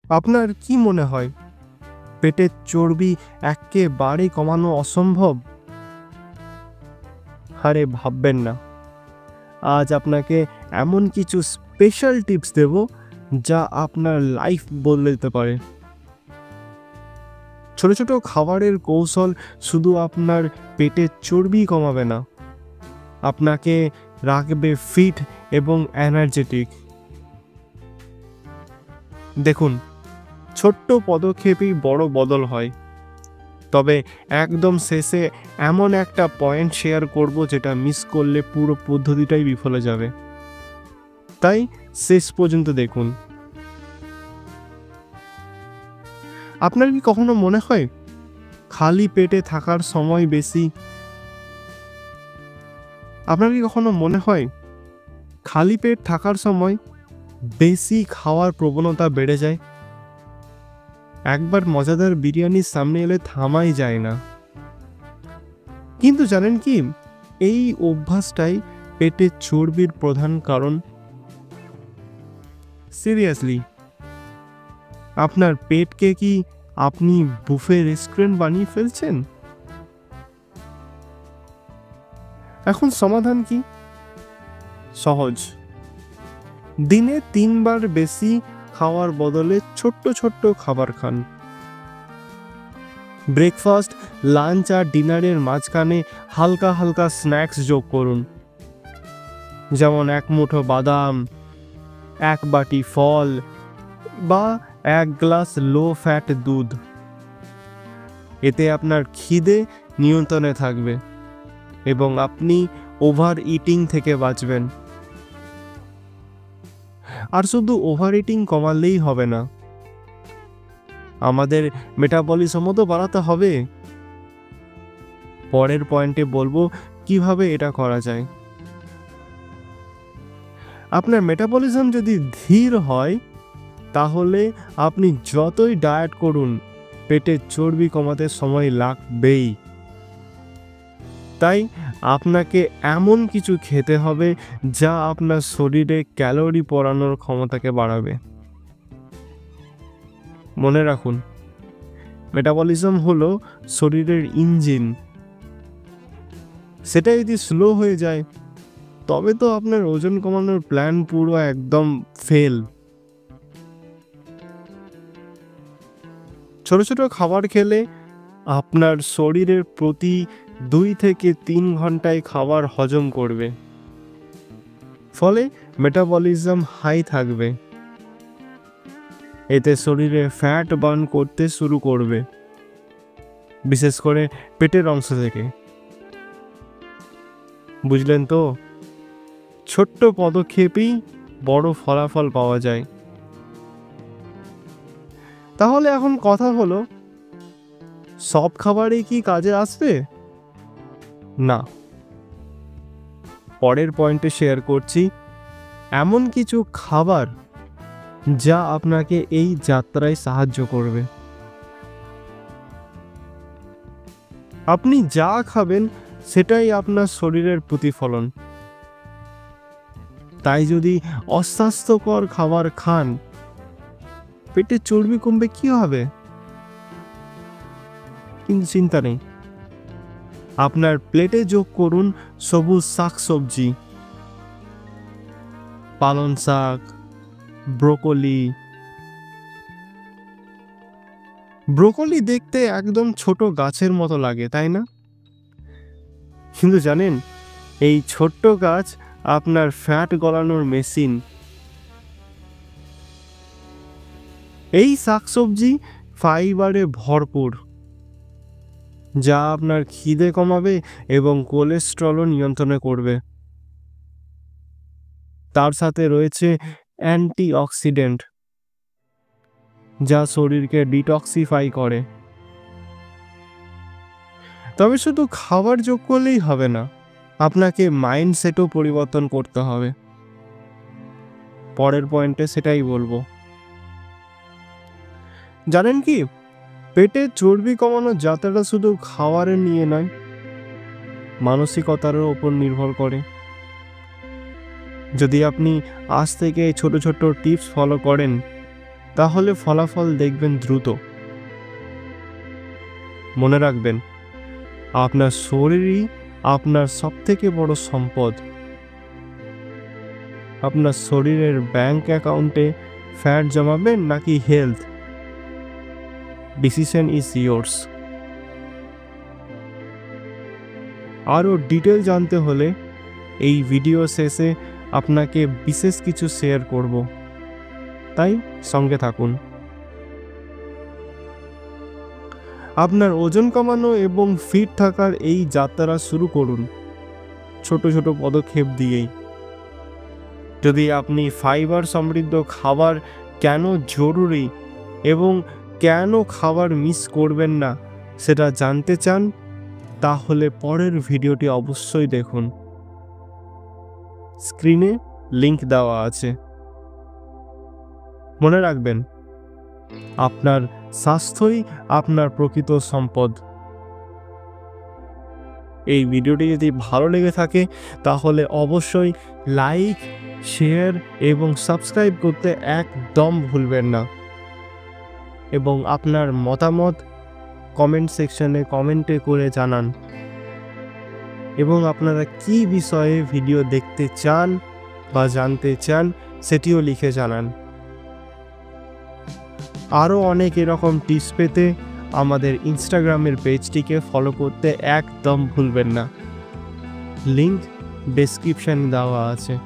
আপনার কি মনে হয় পেটের চর্বি একেবারে কমানো অসম্ভব? আরে ভাববেন না, আজ আপনাকে এমন কিছু স্পেশাল টিপস দেব যা আপনার লাইফ বদলে দিতে পারে। ছোট ছোট খাবারের কৌশল শুধু আপনার পেটের চর্বি কমাবে না, আপনাকে রাখবে ফিট এবং এনার্জেটিক। দেখুন, ছোট্ট পদক্ষেপই বড় বদল হয়। তবে একদম শেষে এমন একটা পয়েন্ট শেয়ার করব যেটা মিস করলে পুরো পদ্ধতিটাই বিফলে যাবে, তাই শেষ পর্যন্ত দেখুন। আপনার কি কখনো মনে হয় খালি পেটে থাকার সময় বেশি? আপনার কি কখনো মনে হয় খালি পেট থাকার সময় বেশি খাওয়ার প্রবণতা বেড়ে যায়? একবার মজাদার বিরিয়ানির সামনে এলে থামাই যায় না। কিন্তু জানেন কি, এই অভ্যাসটাই পেটের চর্বির প্রধান কারণ। সিরিয়াসলি, আপনার পেটকে কি আপনি বুফে রেস্টুরেন্ট বানিয়ে ফেলছেন? এখন সমাধান কি? সহজ। দিনে 3 বার বেশি খাওয়ার বদলে ছোট্ট ছোট্ট খাবার খান। ব্রেকফাস্ট, লাঞ্চ আর ডিনারের মাঝখানে হালকা হালকা স্ন্যাক্স যোগ করুন, যেমন 1 মুঠো বাদাম, 1 বাটি ফল বা 1 গ্লাস লো ফ্যাট দুধ। এতে আপনার খিদে নিয়ন্ত্রণে থাকবে এবং আপনি ওভার ইটিং থেকে বাঁচবেন। আর শুধু ওভার ইটিং কমালেই হবে না, আমাদের মেটাবলিজমও তো বাড়াতে হবে। পরের পয়েন্টে বলবো কিভাবে এটা করা যায়। আপনার মেটাবলিজম যদি ধীর হয়, তাহলে আপনি যতই ডায়েট করুন পেটের চর্বি কমাতে সময় লাগবেই। তাই আপনাকে এমন কিছু খেতে হবে যা আপনার শরীরে ক্যালোরি পোড়ানোর ক্ষমতাকে বাড়াবে। মনে রাখুন, মেটাবলিজম হলো শরীরের ইঞ্জিন। সেটা যদি স্লো হয়ে যায়, তবে তো আপনার ওজন কমানোর প্ল্যান পুরো একদম ফেল। ছোট ছোট খাবার খেলে আপনার শরীরের প্রতি 2 থেকে 3 ঘন্টায় খাবার হজম করবে, ফলে মেটাবলিজম হাই থাকবে। এতে শরীরে ফ্যাট বার্ন করতে শুরু করবে, বিশেষ করে পেটের অংশ থেকে। বুঝলেন তো? ছোট্ট পদক্ষেপেই বড় ফলাফল পাওয়া যায়। তাহলে এখন কথা হলো, সব খাবারই কি কাজে আসবে? না। পরের পয়েন্টে শেয়ার করছি এমন কিছু খাবার যা আপনাকে এই যাত্রায় সাহায্য করবে। আপনি যা খাবেন সেটাই আপনার শরীরের প্রতিফলন। তাই যদি অস্বাস্থ্যকর খাবার খান, পেটে চর্বি কমবে কি হবে? কিন্তু চিন্তা নেই, আপনার প্লেটে যোগ করুন সবুজ শাকসবজি, পালং শাক, ব্রোকলি। ব্রোকলি দেখতে একদম ছোট গাছের মতো লাগে, তাই না? কিন্তু জানেন, এই ছোট্ট গাছ আপনার ফ্যাট গলানোর মেশিন। এই শাকসবজি ফাইবারে ভরপুর, যা আপনার খিদে কমাবে এবং কোলেস্টেরলও নিয়ন্ত্রণে করবে। তার সাথে রয়েছে অ্যান্টিঅক্সিডেন্ট, যা শরীরকে ডিটক্সিফাই করে। তবে শুধু খাবার যোগ করলেই হবে না, আপনাকে মাইন্ডসেটও পরিবর্তন করতে হবে। পরের পয়েন্টে সেটাই বলবো। জানেন কি, পেটে চর্বি কমানোর যাত্রাটা শুধু খাবারের নিয়ে নয়, মানসিকতারও ওপর নির্ভর করে। যদি আপনি আজ থেকে ছোট ছোট টিপস ফলো করেন, তাহলে ফলাফল দেখবেন দ্রুত। মনে রাখবেন, আপনার শরীরই আপনার সবথেকে বড় সম্পদ। আপনার শরীরের ব্যাংক অ্যাকাউন্টে ফ্যাট জমাবেন নাকি হেলথ, ডিসিশন ইজ ইয়োর্স। আরও ডিটেল জানতে হলে এই ভিডিও শেষে আপনাকে বিশেষ কিছু শেয়ার করব, তাই সঙ্গে থাকুন। আপনার ওজন কমানো এবং ফিট থাকার এই যাত্রা শুরু করুন ছোট ছোট পদক্ষেপ দিয়েই। যদি আপনি ফাইবার সমৃদ্ধ খাবার কেন জরুরি এবং কেন খাবার মিস করবেন না সেটা জানতে চান, তাহলে পরের ভিডিওটি অবশ্যই দেখুন। স্ক্রিনে লিংক দেওয়া আছে। মনে রাখবেন, আপনার স্বাস্থ্যই আপনার প্রকৃত সম্পদ। এই ভিডিওটি যদি ভালো লেগে থাকে তাহলে অবশ্যই লাইক, শেয়ার এবং সাবস্ক্রাইব করতে একদম ভুলবেন না। এবং আপনার মতামত কমেন্ট সেকশনে কমেন্টে করে জানান। এবং আপনারা কী বিষয়ে ভিডিও দেখতে চান বা জানতে চান সেটিও লিখে জানান। আরও অনেক এরকম টিপস পেতে আমাদের ইনস্টাগ্রামের পেজটিকে ফলো করতে একদম ভুলবেন না। লিংক ডেসক্রিপশন দেওয়া আছে।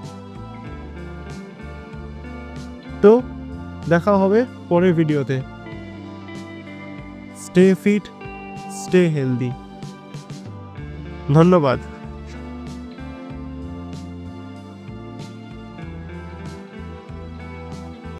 তো দেখা হবে পরের ভিডিওতে। Stay fit, stay healthy. ধন্যবাদ।